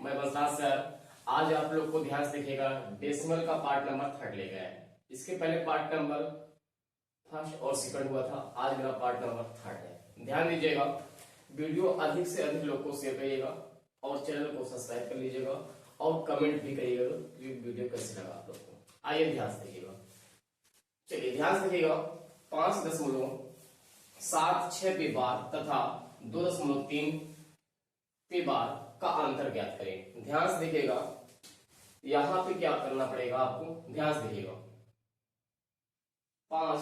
मैं बसराज सर। आज आप लोग को ध्यान से देखिएगा, डेसिमल का पार्ट नंबर 3 ले गया है। इसके पहले पार्ट नंबर फर्स्ट और सेकंड हुआ था, आज मेरा पार्ट नंबर 3 है। ध्यान दीजिएगा, वीडियो अधिक से अधिक लोग को शेयर करिएगा और चैनल को सब्सक्राइब कर लीजिएगा और कमेंट भी करिएगा कि वीडियो कैसे लगा आप लोग को। आइए ध्यान से देखिएगा, चलिए ध्यान से देखिएगा। 5.76 पे बार तथा 2.3 पे बार का अंतर ज्ञात करें। ध्यान से देखिएगा, यहां पे क्या करना पड़ेगा आपको, ध्यान से देखिएगा। 5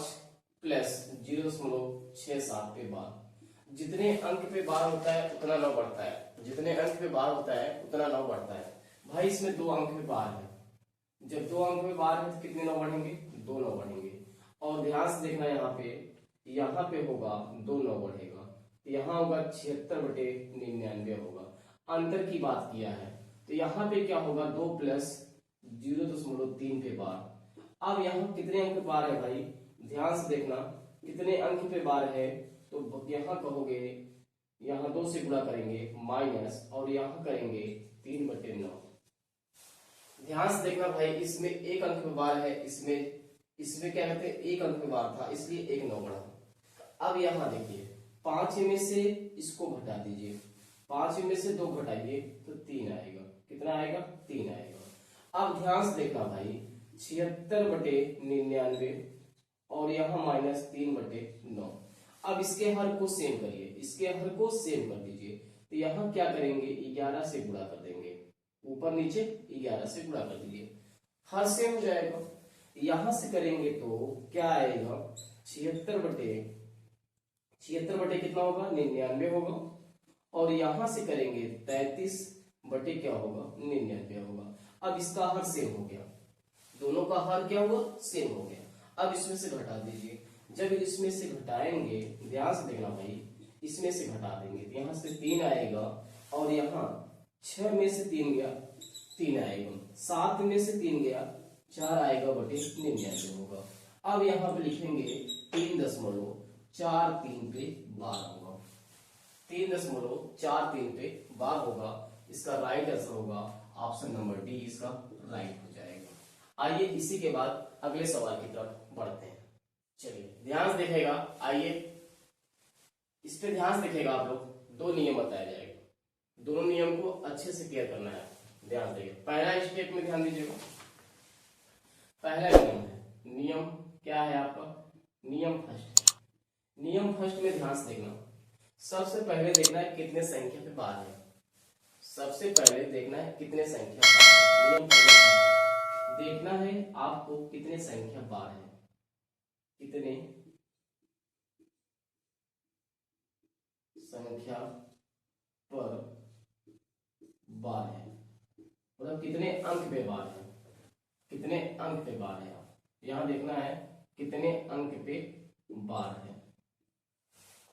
प्लस 0.67 पे बार, जितने अंक पे बार होता है उतना 9 बढ़ता है, जितने अंक पे बार होता है उतना 9 बढ़ता है। भाई इसमें 2 अंक पे बार है, जब 2 अंक पे बार है तो कितने 9 बढ़ेंगे, 2 9 बढ़ेंगे। और ध्यान से देखना, यहाँ पे होगा 2 9 बढ़ेगा, यहाँ होगा 76/99 होगा। अंतर की बात किया है तो यहाँ पे क्या होगा, 2 प्लस 0.3 पे बार। अब यहाँ कितने अंक पे बार है भाई, ध्यान से देखना कितने अंक पे बार है, तो यहाँ कहोगे, यहाँ 2 से गुणा करेंगे माइनस और यहाँ करेंगे 3/9। ध्यान से देखना भाई, इसमें 1 अंक पे बार है, इसमें क्या कहते हैं 1 अंक पे बार था, इसलिए 1 9 बढ़ा। अब यहाँ देखिए 5 में से इसको घटा दीजिए, 5 में से 2 घटाइए तो 3 आएगा। कितना आएगा, 3 आएगा। अब ध्यान से देखना भाई, 76/99 और यहाँ माइनस 3/9। अब इसके हर को सेम करिए, इसके हर को सेम कर दीजिए, तो यहाँ क्या करेंगे 11 से गुणा कर देंगे, ऊपर नीचे 11 से गुणा कर दीजिए, हर सेम हो जाएगा। यहां से करेंगे तो क्या आएगा, 76/76 कितना होगा, 99 होगा। और यहां से करेंगे 33 क्या होगा, 99 होगा। अब इसका हर सेम हो गया, दोनों का हर क्या हुआ, सेम हो गया। अब इसमें से घटा दीजिए, जब इसमें से घटाएंगे, ध्यान से देखना भाई, इसमें से घटा देंगे तो यहाँ से 3 आएगा और यहाँ 6 में से 3 गया 3 आएगा, 7 में से 3 गया 4 आएगा बटे 99 होगा। अब यहाँ पे लिखेंगे 3.43 पे बार होगा, 3.43 पे बार होगा। इसका राइट आंसर होगा ऑप्शन नंबर डी, इसका राइट हो जाएगा। आइए इसी के बाद अगले सवाल की तरफ बढ़ते हैं। चलिए ध्यान से देखिएगा, आइए इस पे ध्यान से देखिएगा आप लोग, 2 नियम बताया जाएगा, दोनों नियम को अच्छे से क्लियर करना है। ध्यान देखिए, पहला स्टेप में ध्यान दीजिएगा, पहला नियम है, नियम क्या है आपका, नियम फर्स्ट है। नियम फर्स्ट में ध्यान से देखना, सबसे पहले देखना है कितने संख्या पे बार है, सबसे पहले देखना है कितने संख्या बार है। नियम पहले देखना है आपको कितने संख्या बार है, कितने संख्या पर बार है, मतलब कितने अंक पे बार है, कितने अंक पे बार है। यहां देखना है कितने अंक पे बार है।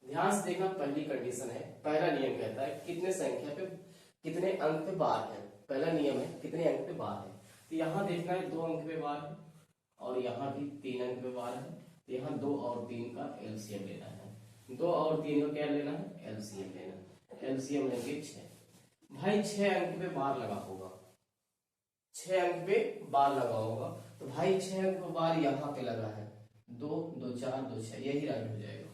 ध्यान से देखना, पहली कंडीशन है, पहला नियम कहता है कितने संख्या पे कितने अंक पे बार है। पहला नियम है कितने अंक पे बार है, तो यहाँ देखना है 2 अंक पे बार है और यहाँ भी 3 अंक पे बार है। तो यहाँ 2 और 3 का एलसीएम लेना है, 2 और 3 का क्या लेना है, एलसीएम लेना है। एलसीएम लेंगे 6। भाई 6 अंक पे बार लगा होगा, 6 अंक पे बार लगा होगा, तो भाई 6 अंक पे बार यहाँ पे लगा है, 2 2 4 2 6, यही राइट हो जाएगा।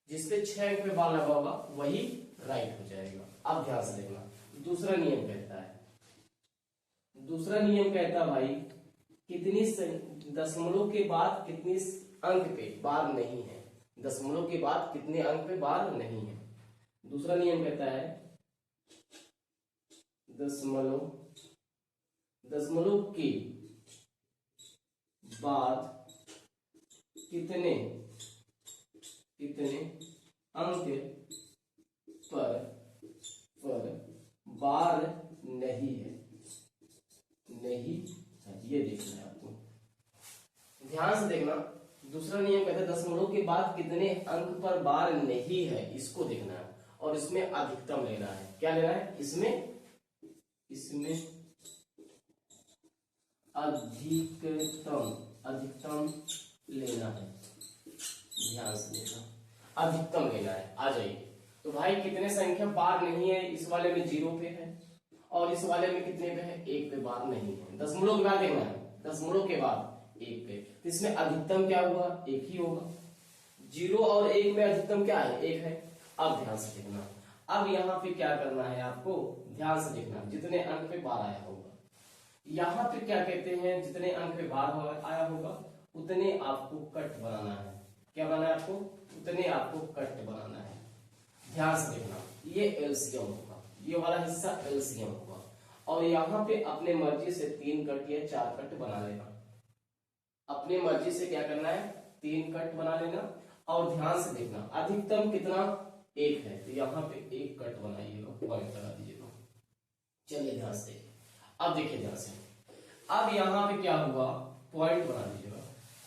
जिसपे 6 अंक पे बार लगा होगा वही राइट हो जाएगा। अब ध्यान से देखना, दूसरा नियम कहता है, दूसरा नियम कहता है भाई कितनी दशमलव के बाद कितनी अंक पे बार नहीं है, दशमलव के बाद कितने अंक पे बार नहीं है। दूसरा नियम कहता है दशमलव के बाद कितने अंक पर बार नहीं है, ये देखना है आपको। ध्यान से देखना, दूसरा नियम कहता है दशमलव के बाद कितने अंक पर बार नहीं है, इसको देखना है और इसमें अधिकतम लेना है। क्या लेना है, इसमें अधिकतम लेना है। ध्यान से देखना, अधिकतम लेना है। आ जाइए, तो भाई कितने संख्या बार नहीं है, इस वाले में 0 पे है और इस वाले में कितने पे है, 1 पे बार नहीं है। दशमलव के बाद देखना है, दशमलव के बाद 1 पे, तो इसमें अधिकतम क्या हुआ, 1 ही होगा। 0 और 1 में अधिकतम क्या है, 1 है। अब ध्यान से देखना, अब यहाँ पे क्या करना है आपको, ध्यान से देखना, जितने अंक पे बार आया होगा, यहाँ पे क्या कहते हैं, जितने अंक पे बार आया होगा उतने आपको कट बनाना है। क्या बनाना है आपको, उतने आपको कट बनाना है। ध्यान से देखना, ये एलसीएम होगा, ये वाला हिस्सा एलसीएम होगा, और यहाँ पे अपने मर्जी से 3 कट या 4 कट बना लेना। अपने मर्जी से क्या करना है, 3 कट बना लेना। और ध्यान से देखना, अधिकतम कितना, 1 है, तो यहाँ पे 1 कट बनाइएगा, पॉइंट लगा दीजिएगा। चलिए ध्यान से देखिए, अब देखिए ध्यान से, अब यहाँ पे क्या हुआ, पॉइंट बना दीजिएगा।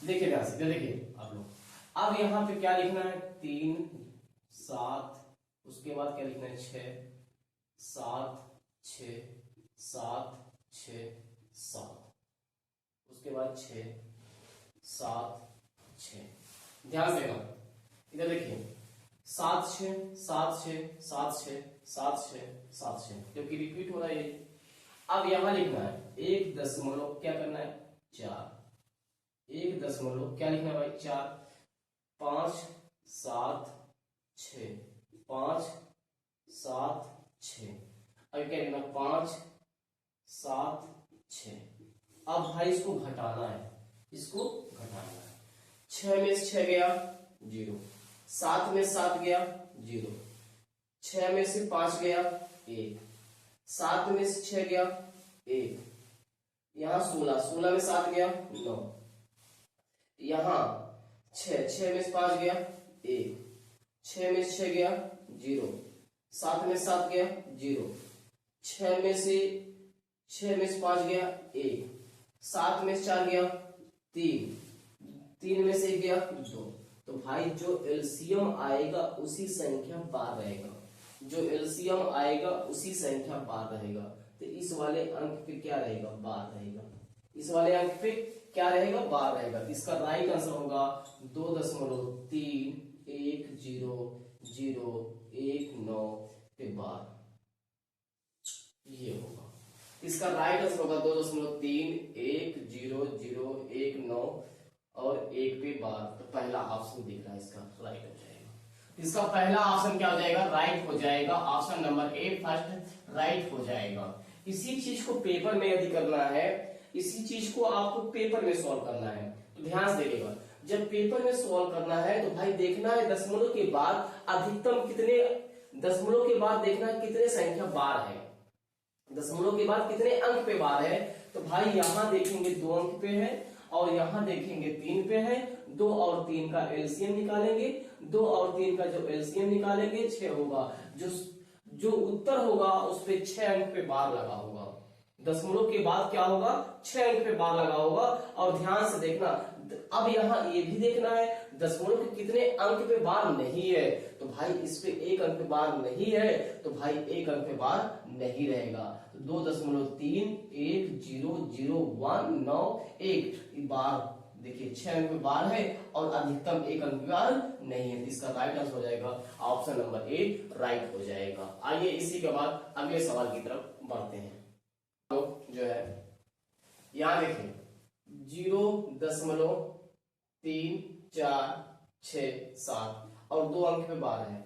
देखिए ध्यान से, देखिए आप लोग, अब यहाँ पे क्या लिखना है, 3 7, उसके बाद क्या लिखना है, 6 7 6 7 6 7, उसके बाद 6 7 6। ध्यान देना, इधर देखिए, 7 6 7 6 7 6 7 6 7 6, क्योंकि रिपीट हो रहा है ये। अब यहां लिखना है 1 दशमलव क्या करना है, 4, 1 दशमलव क्या लिखना है भाई, 4, 5 7 6, 5 7 6, अब क्या लिखना, 5 7 6। अब भाई इसको घटाना है, इसको घटाना है। 6 में से 6 गया 0, 7 में 7 गया 0, 6 में से 5 गया 1, 7 में से 6 गया 1, यहाँ 16 में 7 गया 9, यहाँ 6 में से 5 गया 1, 6 में से 6 गया 0, 7 में 7 गया 0, 6 में से 5 गया 1, 7 में से 4 गया 3, 3 में से 1 गया 2। तो भाई जो एलसीएम आएगा उसी संख्या बार रहेगा, जो एलसीएम आएगा उसी संख्या बार रहेगा। तो इस वाले अंक पे क्या रहेगा, बार रहेगा, इस वाले अंक पे क्या रहेगा, बार रहेगा। तो इसका राइट आंसर होगा 2.311019 पे बार, ये होगा इसका राइट आंसर होगा 2.311019 और 1 पे बार। तो पहला ऑप्शन दिख रहा है, इसका राइट हो जाएगा। इसका पहला ऑप्शन क्या हो जाएगा, राइट हो जाएगा। Option number A first right हो जाएगा। इसी चीज को पेपर में यदि करना है, इसी चीज को आपको पेपर में सॉल्व करना है, तो ध्यान से देखिएगा। जब पेपर में सॉल्व करना है तो भाई देखना है दशमलव के बाद अधिकतम कितने, दशमलव के बाद देखना है कितने संख्या बार है, दशमलव के बाद कितने अंक पे बार है। तो भाई यहां देखेंगे 2 अंक पे है और यहां देखेंगे 3 पे है। 2 और 3 का एलसीएम निकालेंगे, 2 और 3 का जो एलसीएम निकालेंगे 6 होगा। जो उत्तर होगा उस पे 6 अंक पे बार लगा होगा। दशमलव के बाद क्या होगा, 6 अंक पे बार लगा होगा। और ध्यान से देखना, अब यहाँ ये भी देखना है दशमलव के कितने अंक पे बार नहीं है। तो भाई इस पे 1 अंक पे बार नहीं है, तो भाई 1 अंक पे बार नहीं रहेगा। तो 2.31100191 बार देखिए 6 अंक पे बार है और अधिकतम 1 अंक पे बार नहीं है। इसका राइट आंसर हो जाएगा ऑप्शन नंबर ए राइट हो जाएगा। आइए इसी के बाद अगले सवाल की तरफ बढ़ते हैं। तो जो है यहां देखिए 0.346 और 2 अंक पे बार है।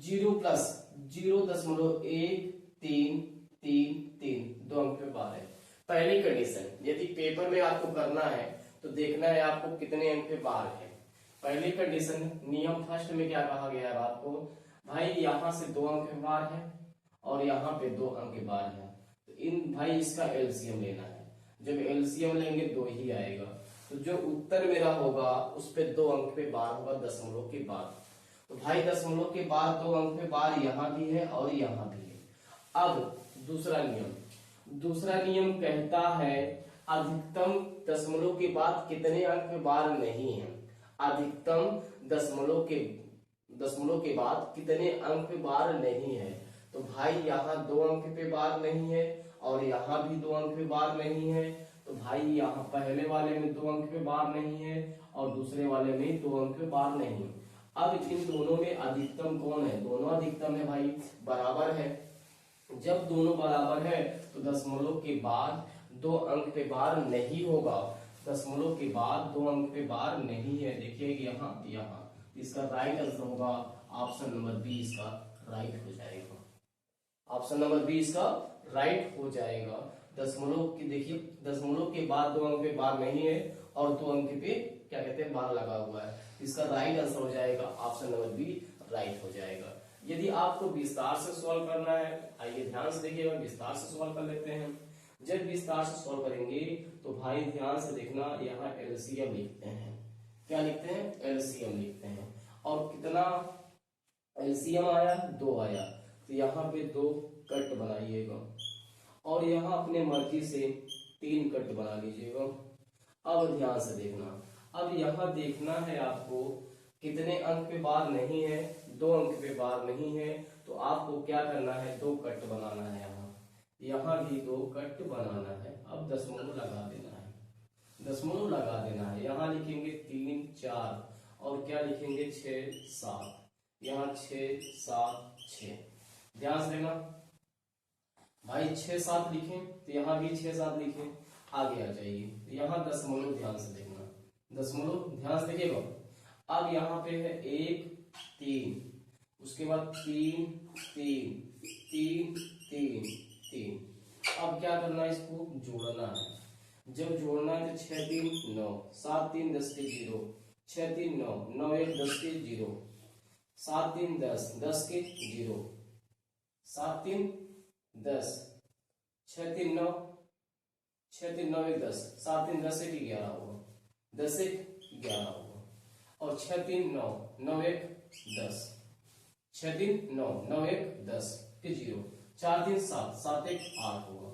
0 प्लस 0.1333 2 अंक पे बार है। पहली कंडीशन, यदि पेपर में आपको करना है तो देखना है आपको कितने अंक पे बार है। पहली कंडीशन, नियम फर्स्ट में क्या कहा गया है आपको, भाई यहां से 2 अंक पे बार है और यहाँ पे 2 अंक पे बार है। तो इन भाई इसका एलसीएम लेना है। जब एलसीएम लेंगे 2 ही आएगा। तो जो उत्तर मेरा होगा उस पे 2 अंक पे बार होगा दशमलव के बाद। तो भाई दशमलव के बाद 2 अंक पे बार यहाँ भी है और यहाँ भी है। अब दूसरा नियम कहता है अधिकतम दशमलव के बाद कितने अंक पे बार नहीं है। अधिकतम दशमलव के बाद कितने अंक पे बार नहीं है। तो भाई यहाँ 2 अंक पे बार नहीं है और यहाँ भी 2 अंक पे बार नहीं है। तो भाई यहाँ पहले वाले में 2 अंक पे बार नहीं है और दूसरे वाले में 2 अंक पे बार नहीं है। अब इन दोनों में अधिकतम कौन है, दोनों अधिकतम है भाई, बराबर है। जब दोनों बराबर है तो दशमलव के बाद 2 अंक पे बार नहीं होगा, दशमलव के बाद 2 अंक पे बार नहीं है। देखिए यहाँ यहाँ इसका राइट आंसर होगा ऑप्शन नंबर बी, इसका राइट हो जाएगा। ऑप्शन नंबर बी इसका राइट हो जाएगा। दशमलव की देखिए, दशमलव के बाद 2 अंक पे बार नहीं है और 2 अंक पे क्या कहते हैं बार लगा हुआ है, इसका राइट आंसर हो जाएगा ऑप्शन नंबर बी, राइट हो जाएगा। यदि आपको विस्तार से सॉल्व करना है, आइए ध्यान से देखिएगा, विस्तार से सॉल्व कर लेते हैं। जब विस्तार से सॉल्व करेंगे तो भाई ध्यान से देखना, यहाँ एलसीएम लिखते हैं। क्या लिखते हैं? एलसीएम लिखते हैं। और कितना एलसीएम आया? 2 आया, तो यहाँ पे 2 कट बनाइएगा और यहाँ अपने मर्जी से 3 कट बना लीजिएगा। अब ध्यान से देखना, अब यहाँ देखना है आपको कितने अंक पे बार नहीं है, 2 अंक पे बार नहीं है, तो आपको क्या करना है? 2 कट बनाना है। यहाँ भी 2 कट बनाना है। अब दशमलव लगा देना है, दशमलव लगा देना है। यहाँ लिखेंगे 3 4 और क्या लिखेंगे? 6 7, यहाँ 6 7 6। ध्यान से देखना भाई, 6 7 लिखें तो यहाँ भी 6 7 लिखें, आगे आ जाइए। यहाँ दशमलव ध्यान से देखना, दशमलव ध्यान से देखिएगा। अब यहाँ पे है 1 3, उसके बाद 3 3 3 3 3। अब क्या करना है? इसको जोड़ना है। जब जोड़ना है तो 6 3 9, 7 3 10 के 0, 6 3 9, 9 1 10 के 0, 7 3 10, 10 के 0, 7 3 10, 6 3 9, 6 3 9 1 10, 7 3 10 1 11 होगा, 10 1 11 होगा। और 6 3 9, 9 1 10, 6 3 9, 9 1 10 के 0, 4 3 7, 7 1 8 होगा,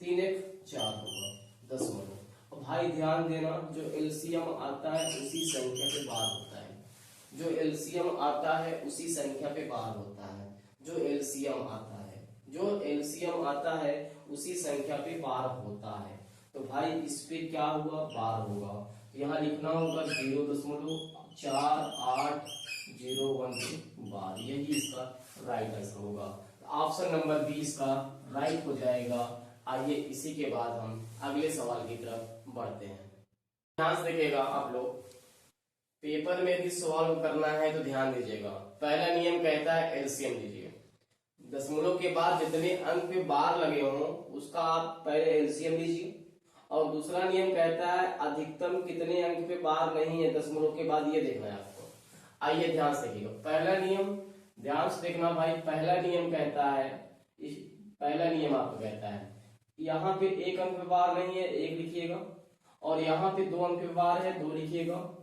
3 1 4 होगा, दशमलव। भाई ध्यान देना, जो एलसीएम आता है उसी संख्या पे बार होता है, जो एलसीएम आता है उसी संख्या पे बार होता है, जो एलसीएम आता है, जो एलसीएम आता है उसी संख्या पे बार होता है। तो भाई इस पे क्या हुआ? बार होगा। तो यहाँ लिखना होगा 0.4801 बार, यही इसका राइट आंसर होगा। ऑप्शन नंबर 20 का राइट हो जाएगा। आइए इसी के बाद हम अगले सवाल की तरफ बढ़ते हैं। ध्यान से देखिएगा आप लोग, पेपर में भी सवाल करना है तो ध्यान दीजिएगा। पहला नियम कहता है एलसीएम लीजिए, दशमलव के बाद जितने अंक पे बार लगे हों उसका आप पहले एलसीएम लीजिए। और दूसरा नियम कहता है अधिकतम कितने अंक पे बार नहीं है दशमलव के बाद, ये देखना है आपको। आइए ध्यान से देखिएगा, पहला नियम ध्यान से देखना भाई। पहला नियम कहता है, पहला नियम आपको कहता है यहाँ पे 1 अंक पे बार नहीं है, 1 लिखिएगा। और यहाँ पे 2 अंक पे बार है, 2 लिखिएगा।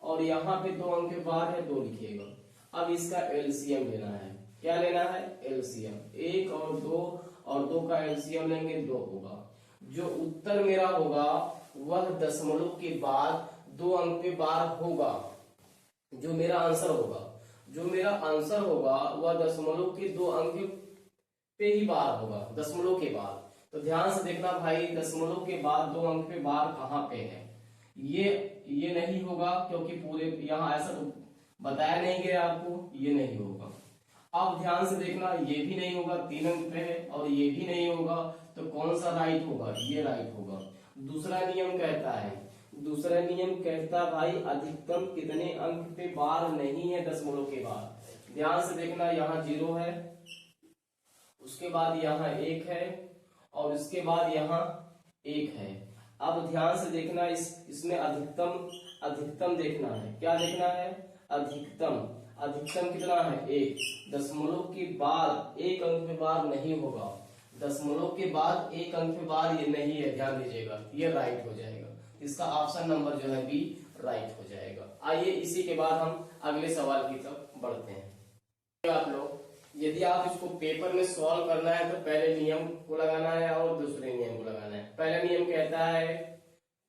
और यहाँ पे 2 अंक पे बार है, 2 लिखिएगा। अब इसका एलसीएम लेना है। क्या लेना है? एलसीएम। 1 और 2 का एलसीएम लेंगे, 2 होगा। जो उत्तर मेरा होगा वह दशमलव के बाद 2 अंक पे बार होगा। जो मेरा आंसर होगा, जो मेरा आंसर होगा वह दशमलव के 2 अंक पे ही बार होगा, दशमलव के बाद। तो ध्यान से देखना भाई, दशमलव के बाद 2 अंक पे बार कहाँ पे है? ये नहीं होगा, क्योंकि पूरे यहाँ ऐसा बताया नहीं गया आपको, ये नहीं होगा। अब ध्यान से देखना, ये भी नहीं होगा, 3 अंक पे है, और ये भी नहीं होगा, तो कौन सा राइट होगा? ये राइट होगा। दूसरा नियम कहता है, दूसरा नियम कहता भाई अधिकतम कितने अंक पे बार नहीं है दशमलव के बाद। ध्यान से देखना, यहाँ 0 है, उसके बाद यहाँ 1 है, और उसके बाद यहाँ 1 है। अब ध्यान से देखना, इसमें अधिकतम देखना है। क्या देखना है? अधिकतम कितना है? 1। दशमलव के बाद 1 अंक पे बार नहीं होगा, दशमलव के बाद 1 अंक पे बार ये नहीं है, ध्यान दीजिएगा, ये राइट हो जाएगा। इसका ऑप्शन नंबर जो है बी राइट हो जाएगा। आइए इसी के बाद हम अगले सवाल की तरफ बढ़ते हैं। आप लोग यदि आप इसको पेपर में सॉल्व करना है तो पहले नियम को लगाना है और दूसरे नियम को लगाना है। पहला नियम कहता है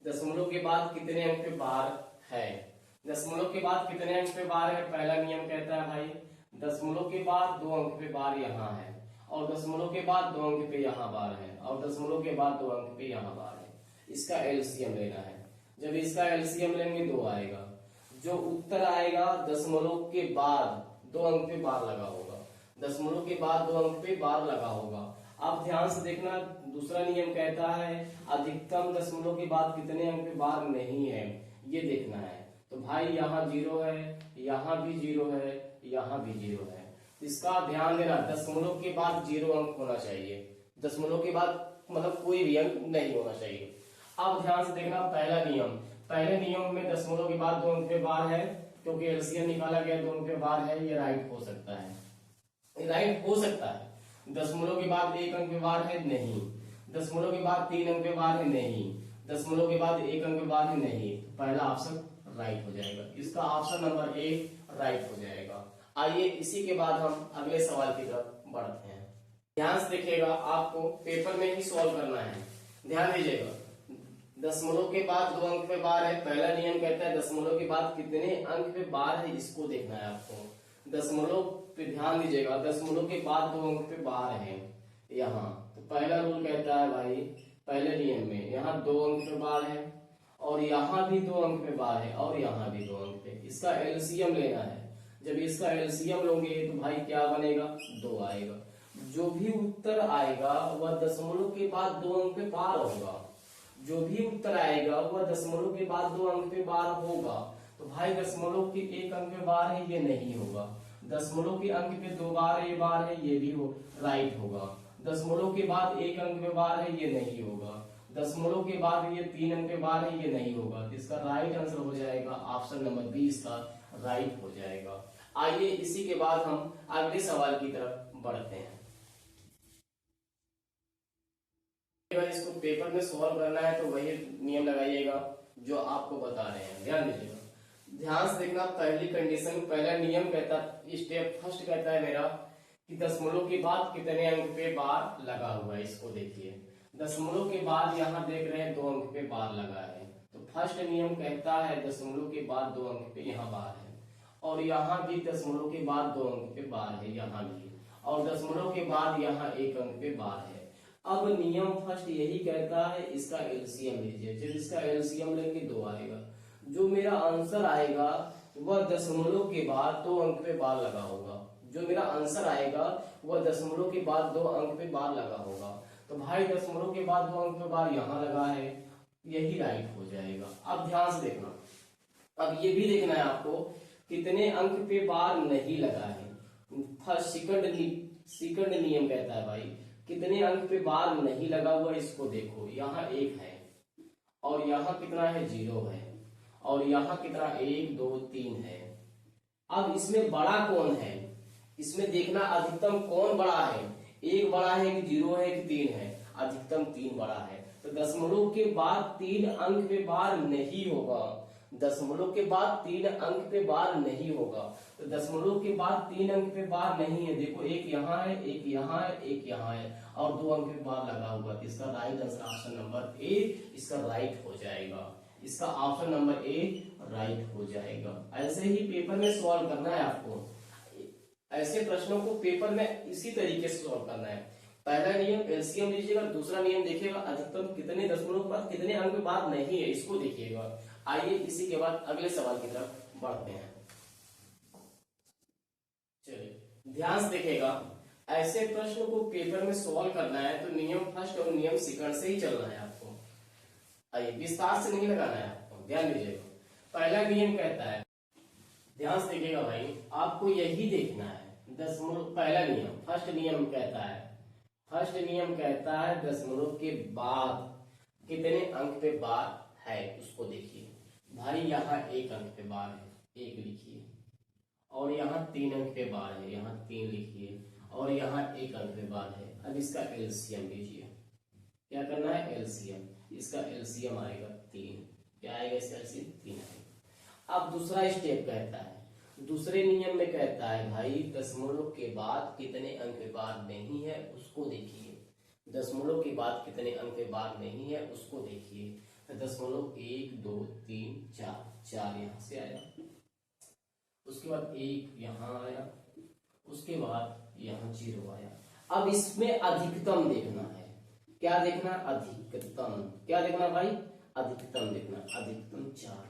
दशमलव के बाद कितने अंक पे बार है, दशमलव के बाद कितने अंक पे बार है। पहला नियम कहता है भाई दशमलव के बाद 2 अंक पे बार यहाँ है, और दशमलव के बाद 2 अंक पे यहाँ बार है, और दशमलव के बाद 2 अंक पे यहाँ बार है। इसका एलसीएम लेना है। जब इसका एलसीएम लेंगे 2 आएगा। जो उत्तर आएगा दशमलव के बाद 2 अंक पे बार लगा होगा, दशमलव के बाद 2 अंक पे बार लगा होगा। आप ध्यान से देखना, दूसरा नियम कहता है अधिकतम दशमलव के बाद कितने अंक पे बार नहीं है, ये देखना है। तो भाई यहाँ 0 है, यहाँ भी 0 है, यहाँ भी 0 है। इसका ध्यान देना, दशमलव के बाद 0 अंक होना चाहिए, दशमलव के बाद मतलब कोई भी अंक नहीं होना चाहिए। अब ध्यान से देखना, पहले नियम में दशमलव के बाद 2 अंक पे बार है, क्योंकि एलसीएम निकाला गया 2 अंक पे बार है, ये राइट हो सकता है, राइट हो सकता है। दशमलव के बाद 1 अंक पे बार है, नहीं। दशमलव के बाद 3 अंक पे बार है, नहीं। दशमलव के बाद 1 अंक पे बार है, नहीं। तो पहला ऑप्शन राइट हो जाएगा, इसका ऑप्शन नंबर ए राइट हो जाएगा। आइए इसी के बाद हम अगले सवाल की तरफ बढ़ते हैं। ध्यान से देखिएगा, आपको पेपर में ही सॉल्व करना है, ध्यान दीजिएगा। दशमलव के बाद 2 अंक पे बार है, पहला नियम कहता है दशमलव के बाद कितने अंक पे बार है, इसको देखना है आपको। दशमलव पे ध्यान दीजिएगा, दशमलव के बाद 2 अंक पे बार है यहाँ, तो पहला रूल कहता है भाई, पहले नियम में यहाँ 2 अंक पे बार है, और यहाँ भी 2 अंक पे बार है, और यहाँ भी 2 अंक पे। इसका एलसीएम लेना है। जब इसका एलसीएम लोगे तो भाई क्या बनेगा, 2 आएगा। जो भी उत्तर आएगा वह दशमलव के बाद 2 अंक पे बार होगा, जो भी उत्तर आएगा वह दशमलव के बाद 2 अंक पे बार होगा। तो भाई दशमलव के 1 अंक पे बार है, ये नहीं होगा। दशमलव के अंक पे 2 बार ये बार है, ये भी हो राइट होगा। दशमलव के बाद 1 अंक पे बार है, ये नहीं होगा। दशमलव के बाद ये 3 अंक पे बार है, ये नहीं होगा। तो इसका राइट आंसर हो जाएगा ऑप्शन नंबर बी, इसका राइट हो जाएगा। आइए इसी के बाद हम अगले सवाल की तरफ बढ़ते हैं। इसको पेपर में सॉल्व करना है तो वही नियम लगाइएगा जो आपको बता रहे हैं, ध्यान दीजिएगा। ध्यान से देखना, पहली कंडीशन, पहला नियम कहता, स्टेप फर्स्ट कहता है मेरा कि दशमलव के बाद कितने अंक पे बार लगा हुआ है, इसको देखिए। दशमलव के बाद यहाँ देख रहे हैं 2 अंक पे बार लगा है, तो फर्स्ट नियम कहता है दशमलव के बाद 2 अंक पे यहाँ बार है, और यहाँ भी दशमलव के बाद 2 अंक पे बार है, यहाँ भी, और दशमलव के बाद यहाँ 1 अंक पे बार है। अब नियम फर्स्ट यही कहता है इसका एलसीएम लीजिए। जब इसका एलसीएम लेंगे 2 आएगा। जो मेरा आंसर आएगा वह दशमलव के बाद 2 अंक पे बार लगा होगा। जो मेरा आंसर आएगा वह दशमलव के बाद 2 अंक पे बार लगा होगा। तो भाई दशमलव के बाद 2 अंक पे बार यहाँ लगा है, यही राइट हो जाएगा। अब ध्यान से देखना, अब ये भी देखना है आपको कितने अंक पे बार नहीं लगा है। फर्स्ट सेकंड नियम कहता है भाई कितने अंक पे बार नहीं लगा हुआ, इसको देखो। यहाँ 1 है, और यहाँ कितना है, 0 है, और यहाँ कितना 1 2 3 है। अब इसमें बड़ा कौन है, इसमें देखना अधिकतम कौन बड़ा है, 1 बड़ा है कि 0 है कि 3 है, अधिकतम 3 बड़ा है। तो दशमलव के बाद 3 अंक पे बार नहीं होगा, दशमलव के बाद 3 अंक पे बार नहीं होगा। तो दशमलव के बाद 3 अंक पे बार नहीं है, देखो 1 यहाँ है, 1 यहाँ है, 1 यहाँ है, और 2 अंक पे बार लगा हुआ। तो इसका right answer option number A, इसका राइट हो जाएगा, इसका ऑप्शन नंबर ए राइट हो जाएगा। ऐसे ही पेपर में सॉल्व करना है आपको, ऐसे प्रश्नों को पेपर में इसी तरीके से सॉल्व करना है। पहला नियम एलसीएम लीजिएगा, दूसरा नियम देखिएगा अधिकतम कितने दशमलव के बाद कितने अंक पे बार नहीं है, इसको देखिएगा। आइए इसी के बाद अगले सवाल की तरफ बढ़ते हैं। चलिए ध्यान से देखिएगा, ऐसे प्रश्न को पेपर में सॉल्व करना है तो नियम फर्स्ट और नियम सेकंड से ही चलना है आपको। आइए विस्तार से नहीं लगाना है आपको, ध्यान दीजिएगा। पहला नियम कहता है, ध्यान से देखिएगा भाई, आपको यही देखना है दशमलव। पहला नियम फर्स्ट नियम कहता है, फर्स्ट नियम कहता है दशमलव के बाद कितने अंक पे बार है, उसको देखिए। भाई यहाँ 1 अंक पे बार है, 1 लिखिए, और यहाँ 3 अंक पे बार है, यहाँ 3 लिखिए, और यहाँ 1 अंक पे बार है। अब इसका एलसीएम लीजिए, क्या करना है, एलसीएम। इसका एलसीएम आएगा 3, क्या आएगा इसका एलसीएम, 3 आएगा। अब दूसरा स्टेप कहता है, दूसरे नियम में कहता है भाई दशमलव के बाद कितने अंक पे बार नहीं है, उसको देखिए। दशमलव के बाद कितने अंक पे बार नहीं है, उसको देखिए। दशमलव 1 2 3 4 यहाँ से आया, उसके बाद 1 यहाँ आया, उसके बाद यहाँ 0 आया। अब इसमें अधिकतम देखना है, क्या देखना, अधिकतम। क्या देखना भाई, अधिकतम देखना, अधिकतम 4।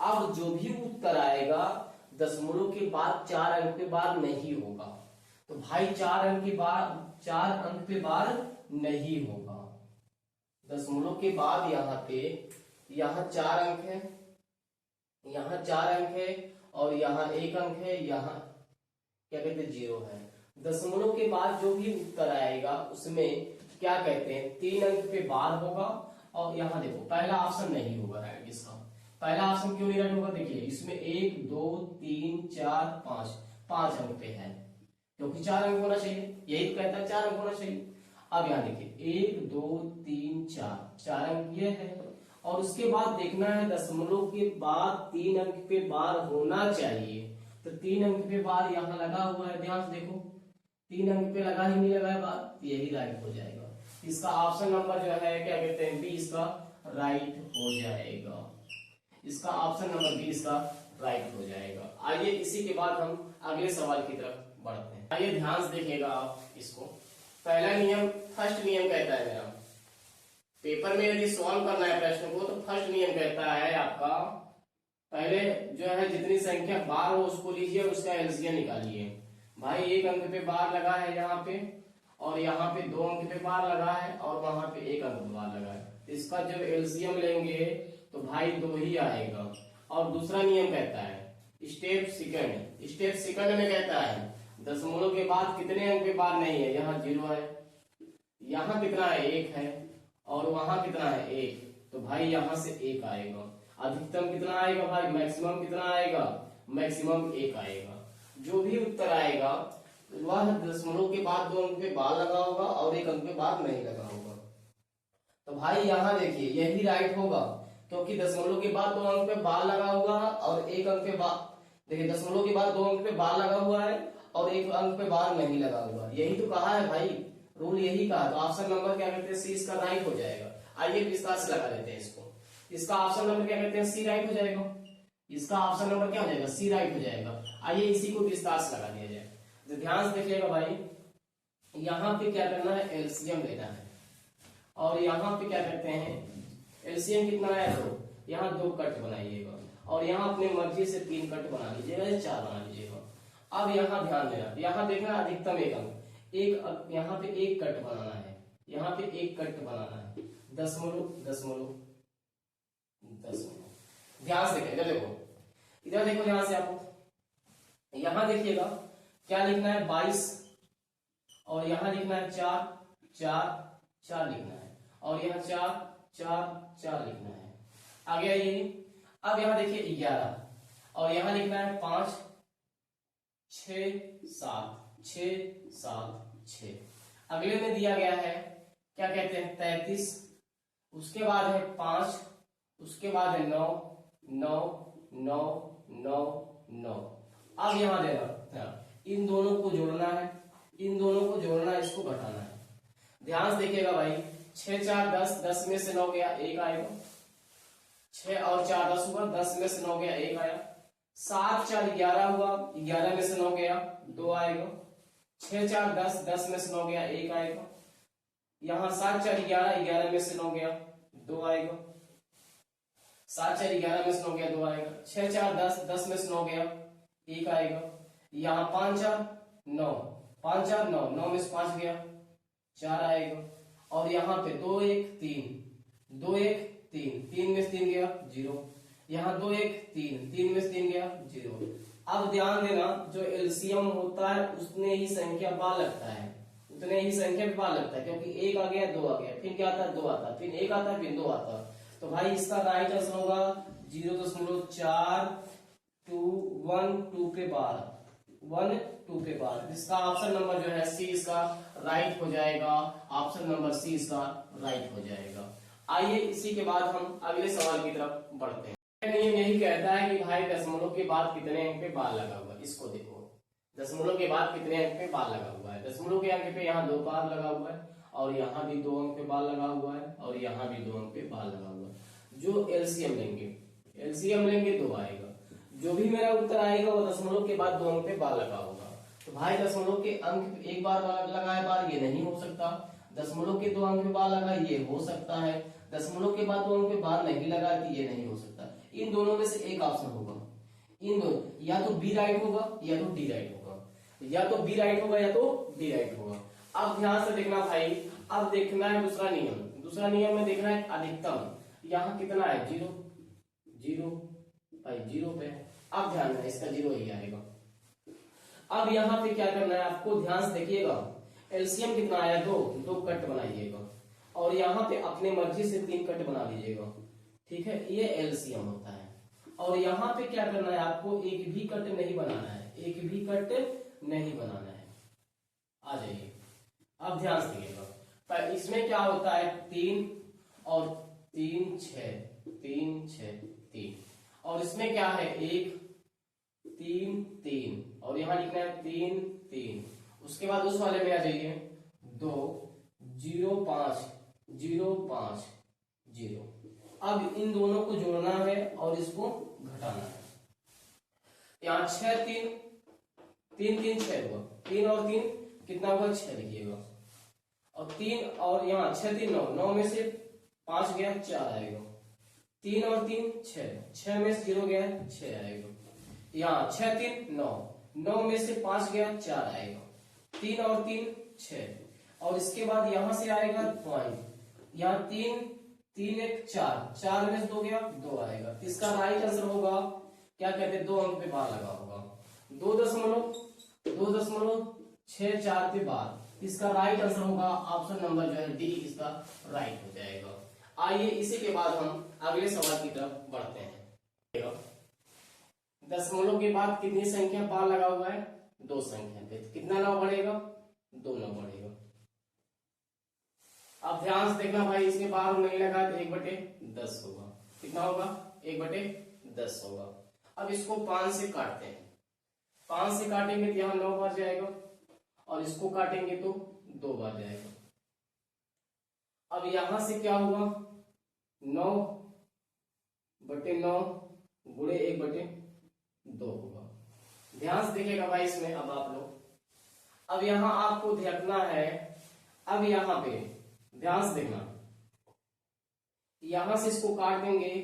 अब जो भी उत्तर आएगा दशमलव के बाद 4 अंक के बाद नहीं होगा। तो भाई 4 अंक पे बार नहीं होगा। दशमलव के बाद यहाँ 4 अंक है, यहाँ 4 अंक है और यहाँ 1 अंक है, यहाँ क्या कहते हैं 0 है। दशमलव के बाद जो भी उत्तर आएगा उसमें क्या कहते हैं 3 अंक पे बार होगा। और यहाँ देखो पहला ऑप्शन नहीं होगा राइट इसका। पहला ऑप्शन क्यों नहीं राइट होगा, देखिए इसमें 1 2 3 4 5 अंक पे है, क्योंकि 4 अंक होना चाहिए, यही तो कहता है 4 अंक होना चाहिए। अब यहाँ देखिए 1 2 3 4 अंक ये है, और उसके बाद देखना है दशमलव के बाद 3 अंक पे बार होना चाहिए। तो 3 अंक पे बार यहाँ लगा हुआ है, ध्यान से देखो 3 अंक पे लगा ही नहीं लगा है बार, तो यही राइट हो जाएगा। इसका ऑप्शन नंबर जो है क्या कहते हैं बी इसका राइट हो जाएगा। इसका ऑप्शन नंबर बी इसका राइट हो जाएगा। आइए इसी के बाद हम अगले सवाल की तरफ बढ़ते हैं। आइए ध्यान से देखिएगा आप इसको। पहला नियम, फर्स्ट नियम कहता है मेरा, पेपर में यदि सॉल्व करना है प्रश्न को तो फर्स्ट नियम कहता है आपका, पहले जो है जितनी संख्या बार हो उसको लीजिए, उसका एलसीएम निकालिए। भाई 1 अंक पे बार लगा है यहाँ पे, और यहाँ पे 2 अंक पे बार लगा है, और वहां पे 1 अंक पे बार लगा है। इसका जब एलसीएम लेंगे तो भाई 2 ही आएगा। और दूसरा नियम कहता है स्टेप सेकंड में कहता है दशमलव के बाद कितने अंक पे बार नहीं है, यहाँ 0 है, यहाँ कितना है 1 है, और वहां कितना है 1, तो भाई यहाँ से 1 आएगा। अधिकतम कितना आएगा भाई, मैक्सिमम कितना आएगा, मैक्सिमम 1 आएगा। जो भी उत्तर आएगा वह दशमलव के बाद 2 अंक पे बार लगा होगा और 1 अंक पे बार नहीं लगा होगा। तो भाई यहाँ देखिए यही राइट होगा, क्योंकि दशमलव के बाद 2 अंक पे बार लगा हुआ और 1 अंक पे बार, देखिए दशमलव के बाद 2 अंक पे बार लगा हुआ है और 1 अंक पे बार नहीं लगा हुआ, यही तो कहा है भाई, रूल यही कहा। तो ऑप्शन नंबर क्या कहते हैं सी इसका राइट हो जाएगा। आइए विस्तार से लगा लेते हैं इसको। इसका ऑप्शन नंबर क्या कहते हैं सी राइट हो जाएगा। इसका ऑप्शन नंबर क्या हो जाएगा, सी राइट हो जाएगा। आइए इसी को विस्तार से लगा दिया जाए। तो ध्यान से देखिएगा भाई, यहाँ पे क्या करना है एलसीएम लेना है, और यहाँ पे क्या करते हैं एलसीएम कितना है 2, यहाँ 2 कट बनाइएगा, और यहाँ अपने मर्जी से 3 कट बना लीजिएगा या 4 बना लीजिएगा। अब यहाँ ध्यान देना, यहाँ देखना अधिकतम 1 अंक, यहाँ पे 1 कट बनाना है, यहाँ पे 1 कट बनाना है, दशमलव। ध्यान से देखिए, इधर देखो ध्यान से आपको, यहाँ देखिएगा क्या लिखना है 22, और यहाँ लिखना है 4 लिखना है, और यहाँ 4 लिखना है। आ गया ये। अब यहाँ देखिए 11, और यहाँ लिखना है 5 6 7। अगले में दिया गया है क्या कहते हैं 33, उसके बाद है 5, उसके बाद है 9। अब यहाँ देना, इन दोनों को जोड़ना है, इसको घटाना है। ध्यान से देखिएगा भाई, 6 4 10 में से 9 गया 1 आएगा, 6 और 4 10 हुआ, 10 में से 9 गया 1 आया, 7 4 11 हुआ, 11 में से 9 गया 2 आएगा, 6 4 10 में से 9 गया 1 आएगा, यहाँ 7 4 11 में से 9 गया 2 आएगा, 7 4 11 में से 9 गया 2 आएगा, 6 4 10 में से 9 गया 1 आएगा, यहाँ 5 4 9 में से 5 गया 4 आएगा, और यहाँ पे 2 1 3 3 में से 3 गया 0, यहाँ 2 1 3 में से 3 गया 0। अब ध्यान देना, जो एलसीएम होता है उसने ही संख्या बार लगता है, उतने ही संख्या पे बार लगता है, क्योंकि 1 आ गया 2 आ गया, फिर क्या आता है 2 आता है, फिर 1 आता है, फिर 2 आता है। तो भाई इसका राइट आंसर होगा 0.421 पे बार, 1 2 पे बार। इसका ऑप्शन नंबर जो है सी इसका राइट हो जाएगा, ऑप्शन नंबर सी इसका राइट हो जाएगा। आइए इसी के बाद हम अगले सवाल की तरफ बढ़ते हैं। नियम यही कहता है कि भाई दशमलव के बाद कितने अंक पे बार लगा हुआ है, इसको देखो, दशमलव के बाद कितने अंक पे बार लगा हुआ है। दशमलव के अंक पे यहाँ 2 बार लगा हुआ है, और यहाँ भी 2 अंक पे बार लगा हुआ है, और यहाँ भी 2 अंक पे बार लगा हुआ है। जो एलसीएम लेंगे 2 आएगा। जो भी मेरा उत्तर आएगा वो दशमलव के बाद 2 अंक पे बार लगा होगा। तो भाई दशमलव के अंक पे 1 बार लगा है बार, ये नहीं हो सकता। दशमलव के 2 अंक पे बार लगा ये हो सकता है, दशमलव के बाद 2 अंक पे बार नहीं लगा तो ये नहीं हो सकता। इन दोनों में से एक ऑप्शन होगा, इन दोनों, या तो बी राइट होगा या तो डी राइट होगा। या तो बी राइट होगा या तो डी राइट होगा। अब ध्यान से देखना भाई, अब देखना है दूसरा नियम। दूसरा नियम में देखना है अधिकतम। यहाँ कितना है, जीरो, जीरो भाई, जीरो पे। अब ध्यान है, इसका जीरो ही आएगा। अब यहाँ पे क्या करना है आपको, ध्यान से देखिएगा, एलसीएम कितना आया, दो, दो कट बनाइएगा और यहाँ पे अपने मर्जी से 3 कट बना लीजिएगा, ठीक है, ये एलसीएम होता है। और यहाँ पे क्या करना है आपको, एक भी कट नहीं बनाना है, एक भी कट नहीं बनाना है। आ जाइए, अब ध्यान से देखिएगा, पर इसमें क्या होता है, 3 और 3 6, 3 6 3, और इसमें क्या है, 1 3 3, और यहाँ लिखना है 3 3। उसके बाद उस वाले में आ जाइए, 2 0 5 0 5 0। अब इन दोनों को जोड़ना है और इसको घटाना है। यहाँ 6 3 3 3 6 हुआ, 3 और 3 कितना होगा, 6 लिखिएगा, और 3 और यहाँ 6 3 9, 9 में से 5 गया 4 आएगा, 3 और 3 6, 6 में से 0 गया 6 आएगा। यहाँ 6 3 9, 9 में से 5 गया 4 आएगा, 3 और 3 6, और इसके बाद यहाँ से आएगा पॉइंट, यहाँ 3 3 1 4, 4 में से 2 गया 2 आएगा। इसका राइट आंसर होगा, क्या कहते हैं, 2 अंक पे बार लगा होगा, 2.6 4 पे बार। इसका राइट आंसर होगा ऑप्शन नंबर जो है डी, इसका राइट हो जाएगा। आइए इसी के बाद हम अगले सवाल की तरफ बढ़ते हैं। दशमलव के बाद कितनी संख्या बार लगा हुआ है, 2 संख्या पे, कितना 9 बढ़ेगा, 2 9 बढ़ेगा। अब ध्यान से देखना भाई, इसके बार नहीं लगा तो 1/10 होगा, कितना होगा, 1/10 होगा। अब इसको 5 से काटते हैं, 5 से काटेंगे तो यहाँ 9 बार जाएगा, और इसको काटेंगे तो 2 बार जाएगा। अब यहां से क्या हुआ, 9/9 गुणे 1/2 होगा। ध्यान से देखिएगा भाई इसमें, अब आप लोग, अब यहां आपको देखना है, अब यहां पे ध्यान से देखना, यहां से इसको काट देंगे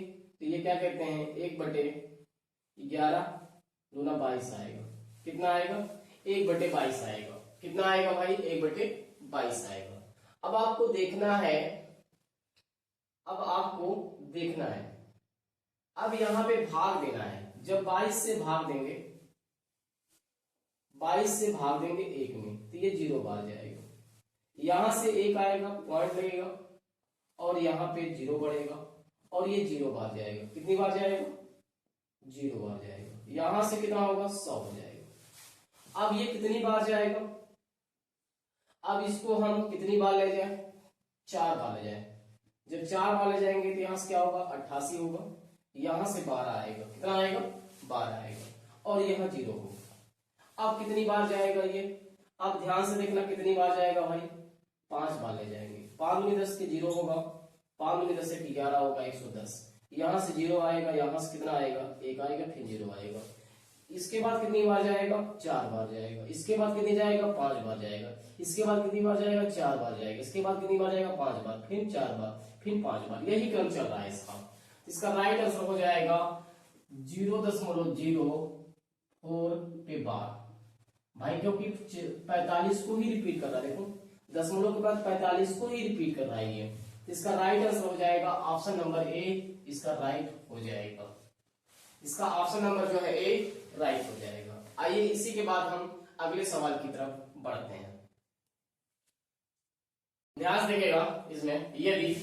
तो ये क्या कहते हैं, 1/11 दूना 22 आएगा, कितना आएगा, 1/22 आएगा, कितना आएगा भाई, 1/22 आएगा। अब आपको देखना है, अब आपको देखना है, अब यहां पे भाग देना है। जब 22 से भाग देंगे, 22 से भाग देंगे 1 में, तो ये 0 बार जाएगा, यहां से 1 आएगा, पॉइंट लगेगा, और यहां पे 0 बढ़ेगा, और ये 0 बार जाएगा, कितनी बार जाएगा, 0 बार जाएगा। यहां से कितना होगा, 100 हो जाएगा। अब ये कितनी बार जाएगा, अब इसको हम कितनी बार ले जाए, 4 बार ले जाए। जब 4 बार ले जाएंगे तो यहां से क्या होगा, 88 होगा, यहां से 12 आएगा, कितना आएगा, 12 आएगा, और यहां 0 होगा। अब कितनी बार जाएगा ये, अब ध्यान से देखना कितनी बार जाएगा भाई, 5 बार ले जाएंगे, 5 दूनी 10 के 0 होगा, 5 दूनी 10 के 11 होगा, 110। यहां से 0 आएगा, यहां से कितना आएगा, 1 आएगा, फिर 0 आएगा। इसके बाद कितनी बार जाएगा, 4 बार जाएगा। इसके बाद कितनी जाएगा, 5 बार जाएगा। इसके बाद कितनी बार जाएगा, 4 बार जाएगा। इसके बाद कितनी बार जाएगा, 5 बार, फिर 4 बार, फिर 5 बार। यही क्रम चल रहा है इसका। इसका राइट आंसर हो जाएगा 0.04 पे बार भाई, क्योंकि 45 को ही रिपीट कर रहा है, देखो दशमलव के बाद 45 को ही रिपीट कर रहा है ये। इसका राइट आंसर हो जाएगा ऑप्शन नंबर ए, इसका राइट हो जाएगा, इसका ऑप्शन नंबर जो है ए राइट हो जाएगा। आइए इसी के बाद हम अगले सवाल की तरफ बढ़ते हैं। ध्यान से देखिएगा, इसमें यदि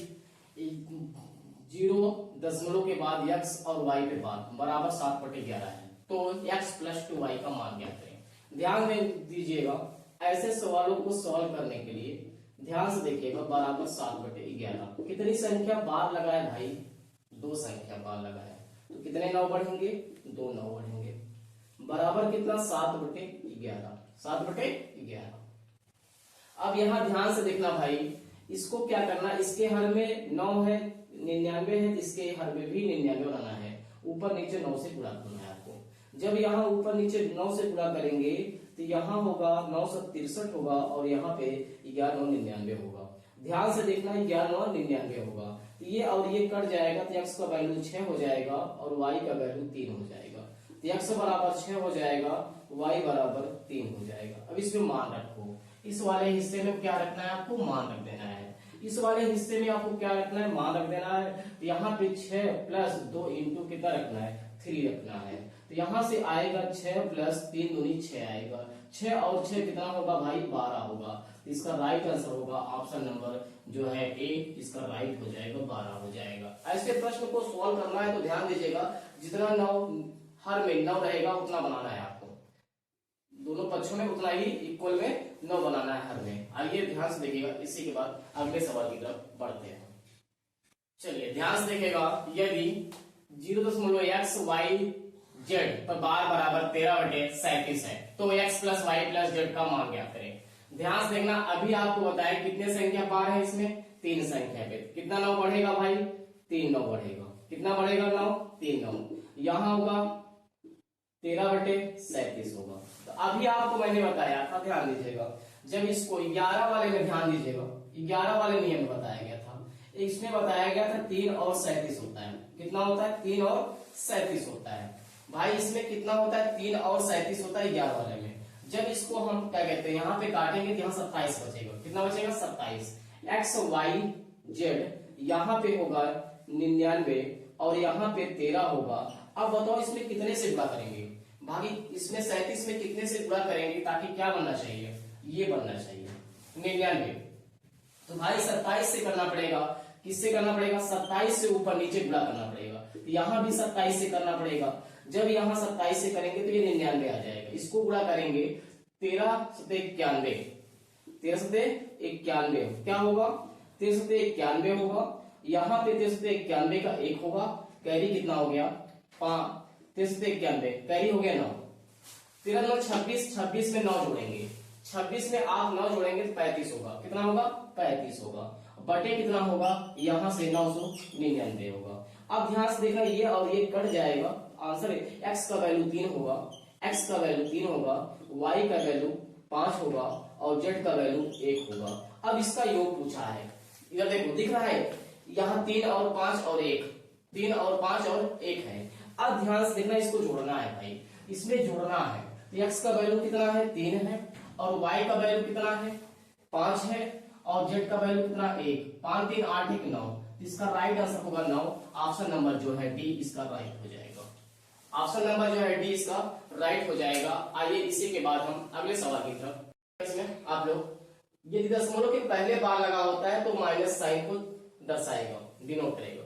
0 के बाद x और y पे बार बराबर 7/11 है तो x + 2y का मान ज्ञात करें। ध्यान में दीजिएगा, ऐसे सवालों को सॉल्व करने के लिए ध्यान से देखिएगा, बराबर 7/11 कितनी संख्या बार लगाए भाई, 2 संख्या बार लगाए, तो कितने 9 बढ़ेंगे, 2 9 बढ़ेंगे, बराबर कितना 7/11, 7/11। अब यहां ध्यान से देखना भाई, इसको क्या करना, इसके हर में 9 है, 99 है, इसके हर में भी 99 बनाना है, ऊपर नीचे 9 से गुणा करना है आपको। जब यहाँ ऊपर नीचे 9 से गुणा करेंगे तो यहाँ होगा 9 7 63 होगा, और यहाँ पे 11 9 99 होगा। ध्यान से देखना, 11 9 99 होगा, तो ये और ये कट जाएगा, तो x का वैल्यू 6 हो जाएगा और y का वैल्यू 3 हो जाएगा। तो x बराबर 6 हो जाएगा, y बराबर 3 हो जाएगा। अब इसमें मान रखो, इस वाले हिस्से में क्या रखना है आपको, मान रख देना है। इस वाले हिस्से में आपको क्या रखना है, मान रख देना है। तो यहाँ पे 6 प्लस 2 इंटू कितना रखना है, 3 रखना है। तो यहाँ से आएगा 6 प्लस 3 दूनी 6 आएगा। 6 और 6 कितना होगा भाई, 12 होगा। तो इसका राइट आंसर होगा ऑप्शन नंबर जो है ए, इसका राइट हो जाएगा 12 हो जाएगा। ऐसे प्रश्न को सॉल्व करना है तो ध्यान दीजिएगा, जितना 9 हर में 9 रहेगा उतना बनाना है आपको, दोनों पक्षों में उतना ही इक्वल में 9 बनाना है हर में। आइए ध्यान से देखिएगा, इसी के बाद अगले सवाल की तरफ बढ़ते हैं। चलिए ध्यान से देखिएगा, यदि 0.xyz पर बार बराबर 13/37 है तो x plus y plus z का मान ज्ञात करें। ध्यान से देखना, अभी आपको बताया कितने संख्या पार है, इसमें 3 संख्या पे कितना 9 बढ़ेगा भाई, 3 9 बढ़ेगा। कितना बढ़ेगा 9, 3 9। यहां होगा 13/37 होगा। तो अभी आपको मैंने बताया था, ध्यान दीजिएगा, जब इसको 11 वाले में ध्यान दीजिएगा, 11 वाले नियम बताया गया था, इसमें बताया गया था 3 और 37 होता है। कितना होता है, 3 और 37 होता है भाई। इसमें कितना होता है, 3 और 37 होता है 11 वाले में। जब इसको हम क्या कहते हैं, यहाँ पे काटेंगे तो यहाँ 27 बचेगा। कितना बचेगा, 27। एक्स वाई जेड यहाँ पे होगा 99 और यहाँ पे 13 होगा। अब बताओ इसमें कितने से गुणा करेंगे भाई, इसमें 37 में कितने से गुणा करेंगे ताकि क्या बनना चाहिए, ये बनना चाहिए 99। तो भाई 27 से करना पड़ेगा, किससे करना पड़ेगा, 27 से ऊपर नीचे गुणा करना पड़ेगा। तो यहाँ भी 27 से करना पड़ेगा। जब यहाँ 27 से करेंगे तो ये 99 आ जाएगा। इसको गुणा करेंगे 13 सते 91, 13 सते 91 क्या होगा, 13 सते 91 होगा। यहाँ पे 13 सते 91 का 1 होगा, कैरी कितना हो गया 5, 13 सते 91 कैरी हो गया 9, 13 9 26, 26 में 9 जोड़ेंगे, 26 में आप 9 जोड़ेंगे तो 35 होगा। कितना होगा, 35 होगा। बटे कितना होगा, यहाँ से 999 होगा। अब ध्यान से देखना, ये और ये कट जाएगा, आंसर x का वैल्यू 3 होगा, x का वैल्यू 3 होगा, y का वैल्यू 5 होगा और z का वैल्यू 1 होगा। अब इसका योग पूछा है, इधर देखो दिख रहा है, यहाँ 3 और 5 और 1, 3 और 5 और 1 है। अब ध्यान से देखना, इसको जोड़ना है भाई, इसमें जोड़ना है। तो x का वैल्यू कितना है, 3 है और y का वैल्यू कितना है, 5 है और z का वैल्यू कितना 1, 5 3 8 1 9। इसका राइट आंसर होगा 9। ऑप्शन नंबर जो है डी इसका राइट हो जाएगा। ऑप्शन नंबर जो है डी इसका राइट हो जाएगा। आइए इसी के बाद हम अगले सवाल की तरफ। इसमें आप लोग यदि दशमलव के पहले बार लगा होता है तो माइनस साइन को दर्शाएगा, डिनोट करेगा।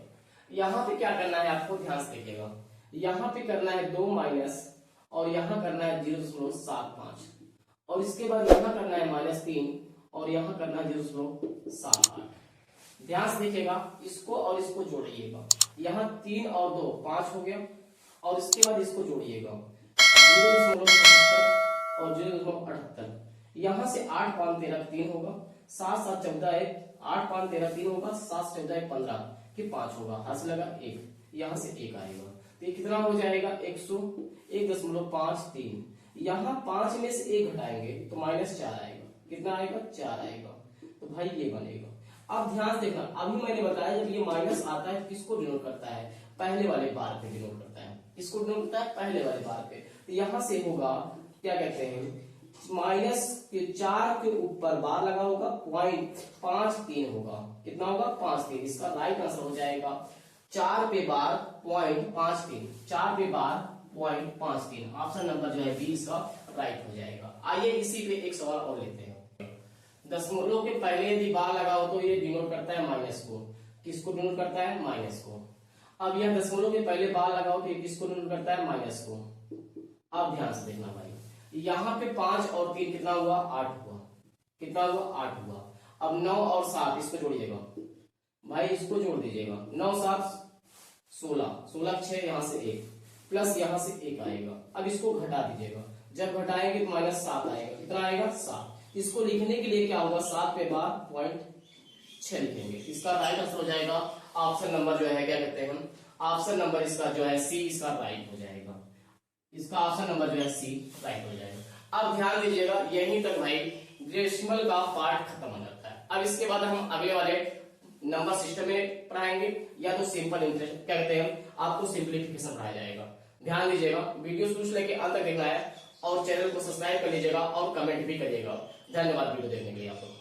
यहाँ पे क्या करना है आपको, ध्यान से देखिएगा, यहाँ पे करना है 2 माइनस और यहाँ करना है 0.75 और इसके बाद यहाँ करना है -3 और यहाँ करना है 0.78। ध्यान से देखिएगा, इसको और इसको जोड़िएगा, यहाँ 3 और 2 5 हो गया और इसके बाद इसको जोड़िएगा 0.75 और 0.78। यहाँ से 8 5 13 3 होगा, 7 7 14 है, 8 5 13 3 होगा, 7 14 15 कि 5 होगा, हंस लगा 1, यहाँ से 1 आएगा। तो ये कितना हो जाएगा 101.53। यहाँ 5 में से 1 घटाएंगे तो -4 आएगा। कितना आएगा, 4 आएगा। तो भाई ये बनेगा। अब ध्यान से देखना, अभी मैंने बताया जब ये माइनस आता है किसको डिनोट करता है, पहले वाले बार पे डिनोट करता है। किसको डिनोट करता है, पहले वाले बार पे। तो यहाँ से होगा क्या कहते हैं, -4 के ऊपर बार लगा होगा, 0.53 होगा। कितना होगा, 5.3। इसका राइट आंसर हो जाएगा 4 पे बार 0.53, 4 पे बार 0.53। ऑप्शन नंबर जो है बी इसका राइट हो जाएगा। आइए इसी पे एक सवाल और लेते हैं। दशमलव के पहले यदि बार लगा हो तो ये डिनोट करता है माइनस को। किसको डिनोट करता है, माइनस को। अब यह दशमलव के पहले बार लगा हो तो ये किसको डिनोट करता है, माइनस को। अब ध्यान से देखना भाई, यहाँ पे 5 और 3 कितना हुआ, 8 हुआ। कितना हुआ, 8 हुआ। अब 9 और 7 इसको जोड़िएगा भाई, इसको जोड़ दीजिएगा, 9 7 16, 16 6 यहाँ से 1 प्लस यहाँ से 1 आएगा। अब इसको घटा दीजिएगा, जब घटाएंगे तो -7 आएगा। कितना आएगा, 7। इसको लिखने के लिए क्या होगा, 7 पे बार 0.6 लिखेंगे। इसका राइट आंसर हो जाएगा ऑप्शन नंबर जो है, क्या कहते हैं हम, ऑप्शन नंबर इसका जो है सी इसका राइट हो जाएगा। इसका ऑप्शन नंबर जो है सी राइट हो जाएगा। अब ध्यान दीजिएगा, यहीं तक भाई डेसिमल का पार्ट खत्म हो जाता है। अब इसके बाद हम अगले वाले नंबर सिस्टम में पढ़ाएंगे या तो सिंपल इंटरेस्ट क्या कहते हैं, आपको सिंप्लीफिकेशन पढ़ाया जाएगा। ध्यान दीजिएगा, वीडियो शुरू से लेके अंत तक देखना है और चैनल को सब्सक्राइब कर लीजिएगा और कमेंट भी करिएगा। धन्यवाद वीडियो देखने के लिए आपको।